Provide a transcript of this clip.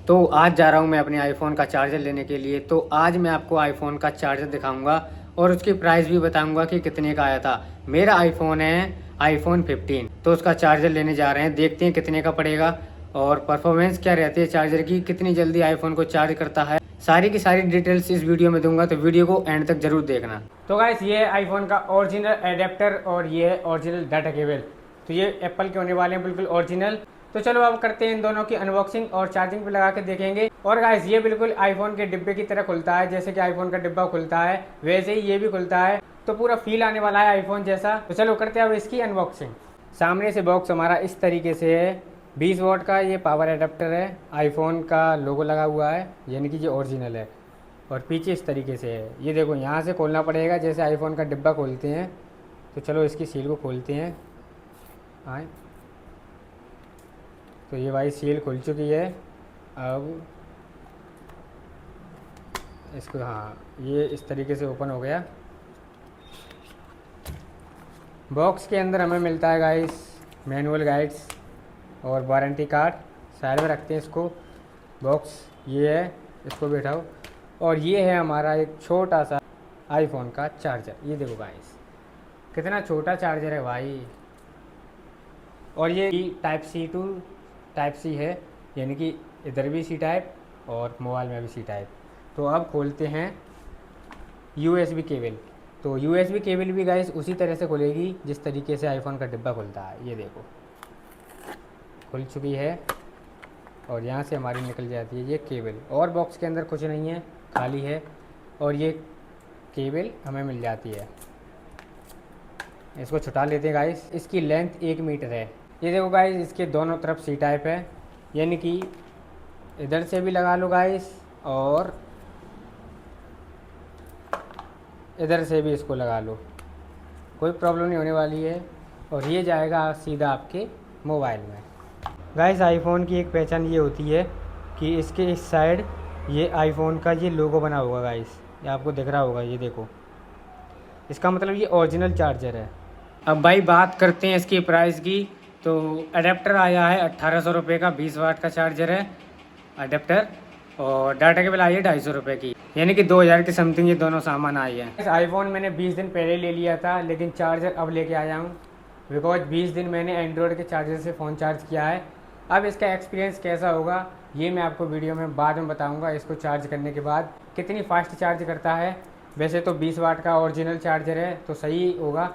तो आज जा रहा हूँ मैं अपने आईफोन का चार्जर लेने के लिए। तो आज मैं आपको आईफोन का चार्जर दिखाऊंगा और उसकी प्राइस भी बताऊंगा कि कितने का आया था। मेरा आईफोन है आईफोन 15, तो उसका चार्जर लेने जा रहे हैं। देखते हैं कितने का पड़ेगा और परफॉर्मेंस क्या रहती है चार्जर की, कितनी जल्दी आईफोन को चार्ज करता है। सारी की सारी डिटेल्स इस वीडियो में दूंगा, तो वीडियो को एंड तक जरूर देखना। तो गाइस, ये है आईफोन का ओरिजिनल एडेप्टर और ये है ओरिजिनल डाटा केबल। तो ये एप्पल के होने वाले हैं, बिल्कुल ओरिजिनल। तो चलो अब करते हैं इन दोनों की अनबॉक्सिंग और चार्जिंग पे लगा के देखेंगे। और गाइस, ये बिल्कुल आईफोन के डिब्बे की तरह खुलता है, जैसे कि आईफोन का डिब्बा खुलता है वैसे ही ये भी खुलता है। तो पूरा फील आने वाला है आईफोन जैसा। तो चलो करते हैं अब इसकी अनबॉक्सिंग। सामने से बॉक्स हमारा इस तरीके से है। 20 वॉट का ये पावर एडाप्टर है, आईफोन का लोगो लगा हुआ है, यानी कि ये ओरिजिनल है। और पीछे इस तरीके से है, ये देखो यहाँ से खोलना पड़ेगा जैसे आईफोन का डिब्बा खोलते हैं। तो चलो इसकी सील को खोलते हैं। आए, तो ये भाई सील खुल चुकी है। अब इसको, हाँ, ये इस तरीके से ओपन हो गया। बॉक्स के अंदर हमें मिलता है गाइस मैनुअल गाइड्स और वारंटी कार्ड। साइड में रखते हैं इसको। बॉक्स ये है, इसको बैठाओ। और ये है हमारा एक छोटा सा आईफोन का चार्जर। ये देखो गाइस, कितना छोटा चार्जर है भाई। और ये type C to type C है, यानी कि इधर भी सी टाइप और मोबाइल में भी सी टाइप। तो अब खोलते हैं यूएसबी केबल। तो यूएसबी केबल भी गाइस उसी तरह से खुलेगी जिस तरीके से आईफोन का डिब्बा खुलता है। ये देखो खुल चुकी है और यहाँ से हमारी निकल जाती है ये केबल। और बॉक्स के अंदर कुछ नहीं है, खाली है। और ये केबल हमें मिल जाती है। इसको छुटा लेते हैं गाइस। इसकी लेंथ 1 मीटर है। ये देखो गाइस, इसके दोनों तरफ सी टाइप है, यानी कि इधर से भी लगा लो गाइस और इधर से भी इसको लगा लो, कोई प्रॉब्लम नहीं होने वाली है। और ये जाएगा सीधा आपके मोबाइल में। गाइस, आईफोन की एक पहचान ये होती है कि इसके इस साइड ये आईफोन का ये लोगो बना होगा गाइस, ये आपको दिख रहा होगा। ये देखो, इसका मतलब ये ओरिजिनल चार्जर है। अब भाई बात करते हैं इसकी प्राइस की। तो अडेप्टर आया है 1800 रुपये का, 20 वाट का चार्जर है अडेप्टर। और डाटा केबल आई है 250 रुपये की, यानी कि 2000 के समथिंग ये दोनों सामान आई है। इस आईफोन मैंने 20 दिन पहले ले लिया था, लेकिन चार्जर अब लेके आया हूँ बिकॉज 20 दिन मैंने एंड्रॉयड के चार्जर से फ़ोन चार्ज किया है। अब इसका एक्सपीरियंस कैसा होगा ये मैं आपको वीडियो में बाद में बताऊँगा। इसको चार्ज करने के बाद कितनी फास्ट चार्ज करता है। वैसे तो 20 वाट का ओरिजिनल चार्जर है तो सही होगा,